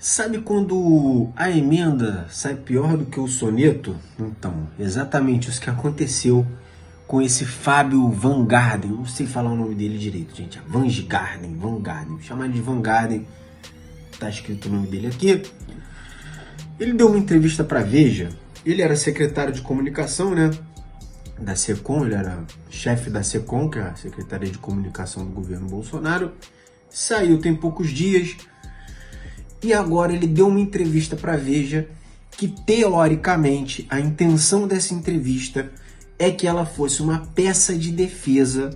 Sabe quando a emenda sai pior do que o soneto? Então, exatamente isso que aconteceu com esse Fábio Van Garden. Não sei falar o nome dele direito, gente. Van Garden. Vou chamar ele de Van Garden. Tá escrito o nome dele aqui. Ele deu uma entrevista para Veja. Ele era secretário de comunicação, né? Da SECOM, ele era chefe da SECOM, que é a Secretaria de Comunicação do governo Bolsonaro. Saiu tem poucos dias. E agora ele deu uma entrevista para Veja que, teoricamente, a intenção dessa entrevista é que ela fosse uma peça de defesa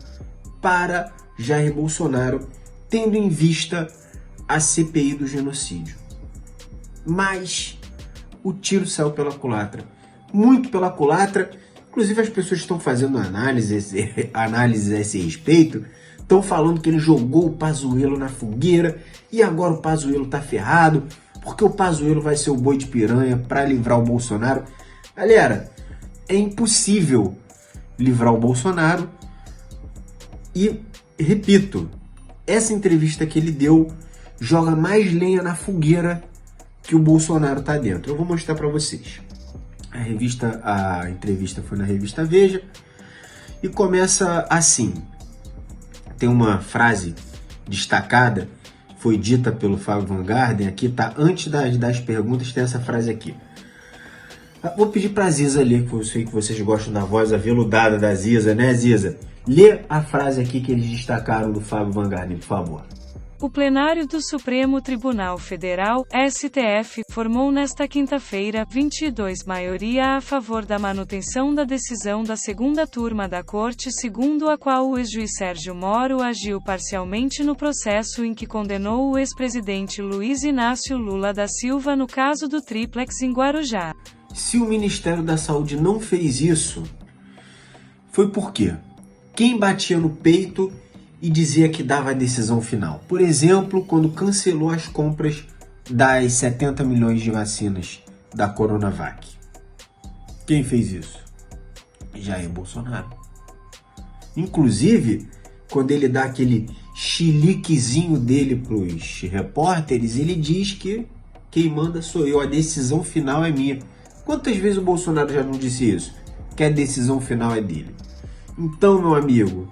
para Jair Bolsonaro, tendo em vista a CPI do genocídio. Mas o tiro saiu pela culatra, muito pela culatra. Inclusive as pessoas estão fazendo análises a esse respeito, estão falando que ele jogou o Pazuello na fogueira e agora o Pazuello tá ferrado, porque o Pazuello vai ser o boi de piranha para livrar o Bolsonaro. Galera, é impossível livrar o Bolsonaro e, repito, essa entrevista que ele deu joga mais lenha na fogueira que o Bolsonaro tá dentro. Eu vou mostrar para vocês. A entrevista foi na revista Veja e começa assim. Tem uma frase destacada, foi dita pelo Fábio Van Garden, aqui tá, antes das perguntas tem essa frase aqui. Vou pedir pra Ziza ler, que eu sei que vocês gostam da voz aveludada da Ziza, né, Ziza? Lê a frase aqui que eles destacaram do Fábio Van Garden, por favor. O plenário do Supremo Tribunal Federal, STF, formou nesta quinta-feira, 22, maioria a favor da manutenção da decisão da segunda turma da Corte, segundo a qual o ex-juiz Sérgio Moro agiu parcialmente no processo em que condenou o ex-presidente Luiz Inácio Lula da Silva no caso do Triplex em Guarujá. Se o Ministério da Saúde não fez isso, foi por quê? Quem batia no peito e dizia que dava a decisão final? Por exemplo, quando cancelou as compras das 70 milhões de vacinas da Coronavac. Quem fez isso? Jair Bolsonaro. Inclusive, quando ele dá aquele chiliquezinho dele para os repórteres, ele diz que quem manda sou eu, a decisão final é minha. Quantas vezes o Bolsonaro já não disse isso? Que a decisão final é dele. Então, meu amigo,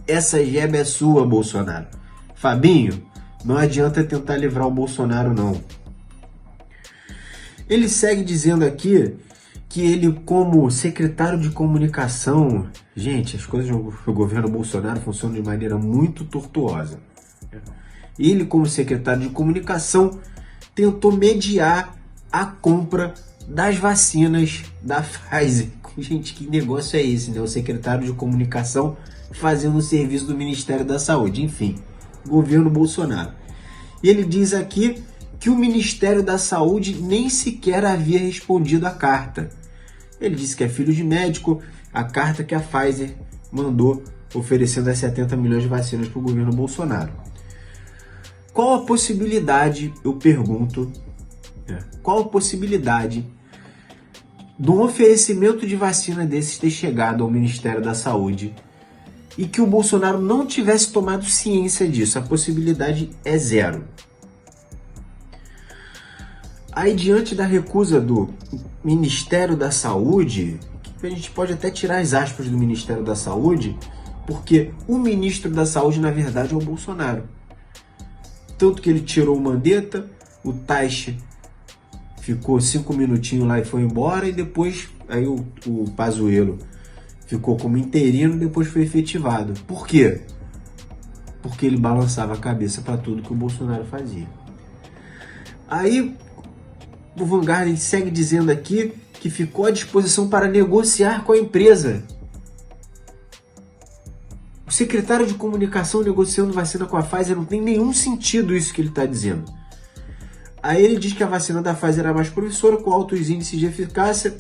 essa jeba é sua, Bolsonaro. Fabinho, não adianta tentar livrar o Bolsonaro, não. Ele segue dizendo aqui que ele, como secretário de comunicação... Gente, as coisas no governo Bolsonaro funcionam de maneira muito tortuosa. Ele, como secretário de comunicação, tentou mediar a compra das vacinas da Pfizer. Gente, que negócio é esse, né? O secretário de comunicação fazendo o serviço do Ministério da Saúde. Enfim, governo Bolsonaro. E ele diz aqui que o Ministério da Saúde nem sequer havia respondido à carta. Ele disse que é filho de médico, a carta que a Pfizer mandou oferecendo as 70 milhões de vacinas para o governo Bolsonaro. Qual a possibilidade, eu pergunto, qual a possibilidade de um oferecimento de vacina desses ter chegado ao Ministério da Saúde e que o Bolsonaro não tivesse tomado ciência disso? A possibilidade é zero. Aí, diante da recusa do Ministério da Saúde, a gente pode até tirar as aspas do Ministério da Saúde, porque o ministro da Saúde, na verdade, é o Bolsonaro. Tanto que ele tirou o Mandetta, o Taixe ficou 5 minutinhos lá e foi embora, e depois aí o Pazuello ficou como interino e depois foi efetivado. Por quê? Porque ele balançava a cabeça para tudo que o Bolsonaro fazia. Aí o Van Garden segue dizendo aqui que ficou à disposição para negociar com a empresa. O secretário de comunicação negociando vacina com a Pfizer, não tem nenhum sentido isso que ele está dizendo. Aí ele diz que a vacina da Pfizer era mais promissora, com altos índices de eficácia,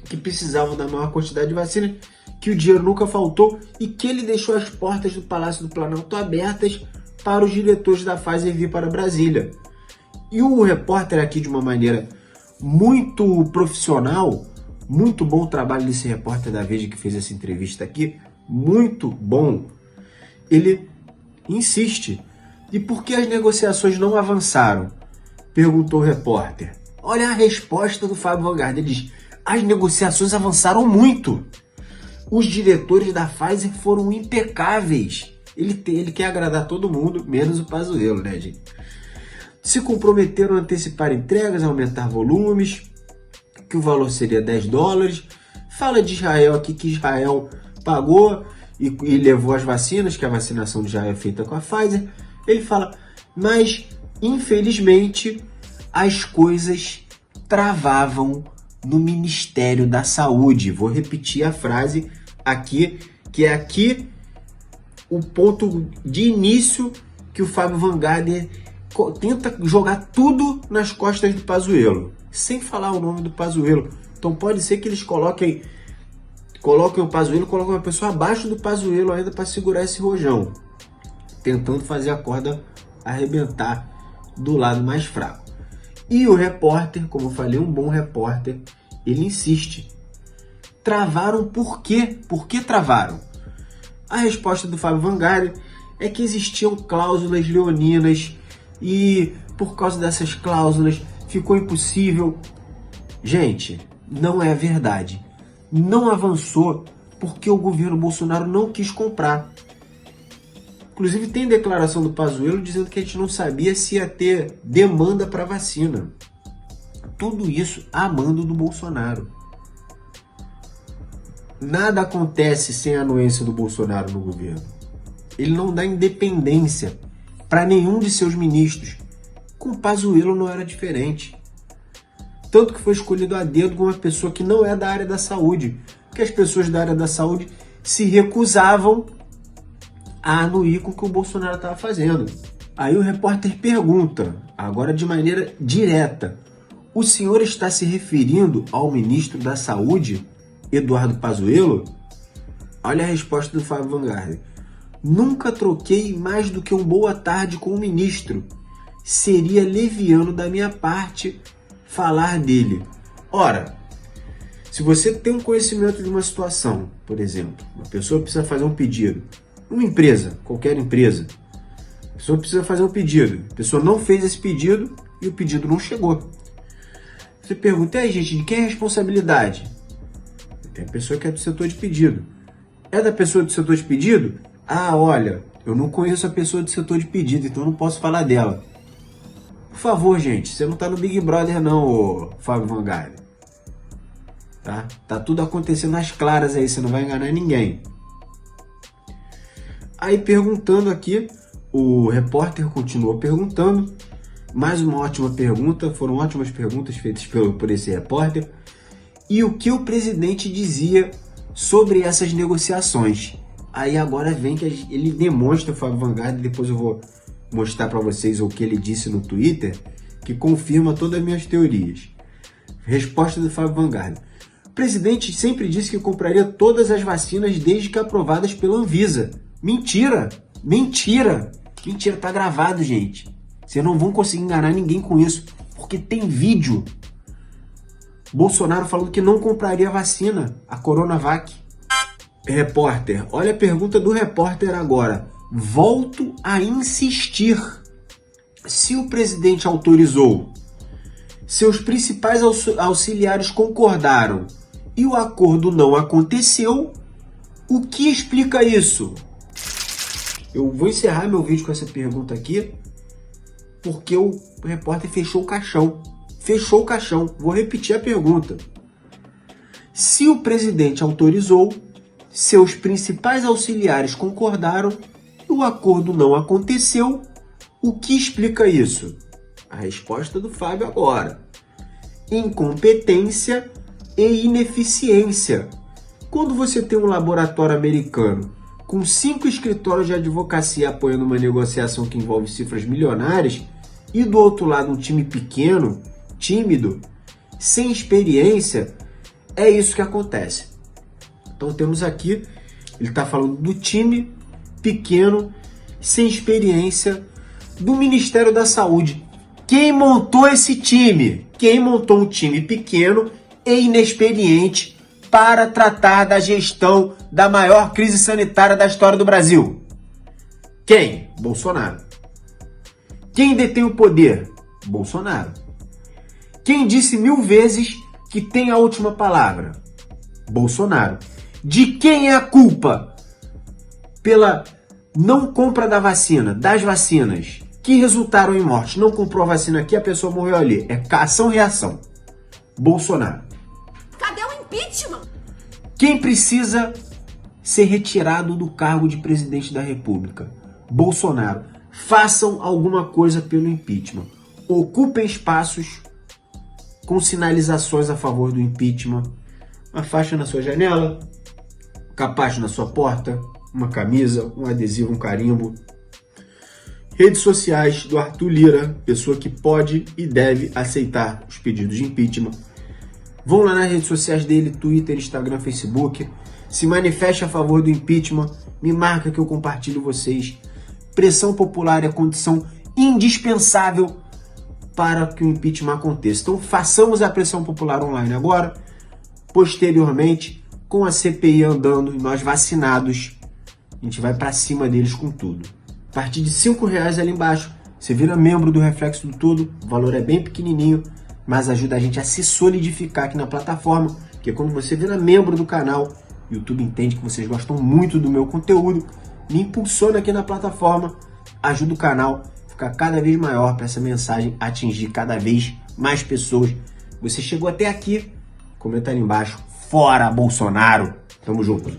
que precisavam da maior quantidade de vacina, que o dinheiro nunca faltou e que ele deixou as portas do Palácio do Planalto abertas para os diretores da Pfizer vir para Brasília. E o repórter aqui, de uma maneira muito profissional, muito bom o trabalho desse repórter da Veja que fez essa entrevista aqui, muito bom, ele insiste. E por que as negociações não avançaram? Perguntou o repórter. Olha a resposta do Fábio Van Garden. Ele diz: as negociações avançaram muito. Os diretores da Pfizer foram impecáveis. Ele quer agradar todo mundo, menos o Pazuello, né, gente? Se comprometeram a antecipar entregas, aumentar volumes, que o valor seria $10. Fala de Israel aqui, que Israel pagou e levou as vacinas, que a vacinação de Israel é feita com a Pfizer. Ele fala, mas infelizmente as coisas travavam no Ministério da Saúde. Vou repetir a frase aqui, que é aqui o ponto de início que o Fábio Van Garden tenta jogar tudo nas costas do Pazuello, sem falar o nome do Pazuello. Então pode ser que eles coloquem o Pazuello, colocam uma pessoa abaixo do Pazuello ainda para segurar esse rojão, tentando fazer a corda arrebentar do lado mais fraco. E o repórter, como eu falei, um bom repórter, ele insiste. Travaram por quê? Por que travaram? A resposta do Fábio Van Garden é que existiam cláusulas leoninas e por causa dessas cláusulas ficou impossível. Gente, não é verdade. Não avançou porque o governo Bolsonaro não quis comprar. Inclusive tem declaração do Pazuello dizendo que a gente não sabia se ia ter demanda para vacina. Tudo isso a mando do Bolsonaro. Nada acontece sem a anuência do Bolsonaro no governo. Ele não dá independência para nenhum de seus ministros. Com o Pazuello não era diferente. Tanto que foi escolhido a dedo com uma pessoa que não é da área da saúde. Porque as pessoas da área da saúde se recusavam a anuir com o que o Bolsonaro estava fazendo. Aí o repórter pergunta, agora de maneira direta, o senhor está se referindo ao ministro da Saúde, Eduardo Pazuello? Olha a resposta do Fábio Van Garden. Nunca troquei mais do que um boa tarde com o ministro. Seria leviano da minha parte falar dele. Ora, se você tem um conhecimento de uma situação, por exemplo, uma pessoa precisa fazer um pedido, uma empresa, qualquer empresa, a pessoa precisa fazer um pedido, a pessoa não fez esse pedido e o pedido não chegou. Você pergunta, aí gente, de quem é a responsabilidade? Tem a pessoa que é do setor de pedido. É da pessoa do setor de pedido? Ah, olha, eu não conheço a pessoa do setor de pedido, então eu não posso falar dela. Por favor, gente, você não tá no Big Brother não, ô Fábio Van Garden. Tá tudo acontecendo às claras aí, você não vai enganar ninguém. Aí perguntando aqui, o repórter continuou perguntando. Mais uma ótima pergunta, foram ótimas perguntas feitas por esse repórter. E o que o presidente dizia sobre essas negociações. Aí agora vem que ele demonstra, o Fábio Van Garden, depois eu vou mostrar para vocês o que ele disse no Twitter, que confirma todas as minhas teorias. Resposta do Fábio Van Garden. O presidente sempre disse que compraria todas as vacinas desde que aprovadas pela Anvisa. Mentira! Mentira! Mentira, tá gravado, gente. Vocês não vão conseguir enganar ninguém com isso, porque tem vídeo. Bolsonaro falando que não compraria a vacina, a Coronavac. Repórter, olha a pergunta do repórter agora. Volto a insistir. Se o presidente autorizou, seus principais auxiliares concordaram e o acordo não aconteceu, o que explica isso? Eu vou encerrar meu vídeo com essa pergunta aqui, porque o repórter fechou o caixão. Fechou o caixão. Vou repetir a pergunta. Se o presidente autorizou, seus principais auxiliares concordaram e o acordo não aconteceu, o que explica isso? A resposta do Fábio agora. Incompetência e ineficiência. Quando você tem um laboratório americano com 5 escritórios de advocacia apoiando uma negociação que envolve cifras milionárias e do outro lado um time pequeno, tímido, sem experiência, é isso que acontece. Então temos aqui, ele está falando do time pequeno, sem experiência, do Ministério da Saúde. Quem montou esse time? Quem montou um time pequeno e inexperiente para tratar da gestão da maior crise sanitária da história do Brasil? Quem? Bolsonaro. Quem detém o poder? Bolsonaro. Quem disse 1000 vezes que tem a última palavra? Bolsonaro. De quem é a culpa pela não compra da vacina, das vacinas, que resultaram em morte? Não comprou a vacina aqui, a pessoa morreu ali. É ação-reação. Bolsonaro. Cadê o impeachment? Quem precisa ser retirado do cargo de presidente da República? Bolsonaro. Façam alguma coisa pelo impeachment. Ocupem espaços com sinalizações a favor do impeachment. Uma faixa na sua janela, um capacho na sua porta, uma camisa, um adesivo, um carimbo. Redes sociais do Arthur Lira, pessoa que pode e deve aceitar os pedidos de impeachment. Vão lá nas redes sociais dele, Twitter, Instagram, Facebook. Se manifeste a favor do impeachment. Me marca que eu compartilho vocês. Pressão popular é a condição indispensável para que o impeachment aconteça. Então façamos a pressão popular online agora. Posteriormente, com a CPI andando e nós vacinados, a gente vai para cima deles com tudo. A partir de R$5 ali embaixo, você vira membro do Reflexo do Todo. O valor é bem pequenininho, mas ajuda a gente a se solidificar aqui na plataforma, porque quando você vira membro do canal, o YouTube entende que vocês gostam muito do meu conteúdo, me impulsiona aqui na plataforma, ajuda o canal a ficar cada vez maior para essa mensagem atingir cada vez mais pessoas. Você chegou até aqui, comenta ali embaixo, fora Bolsonaro, tamo junto.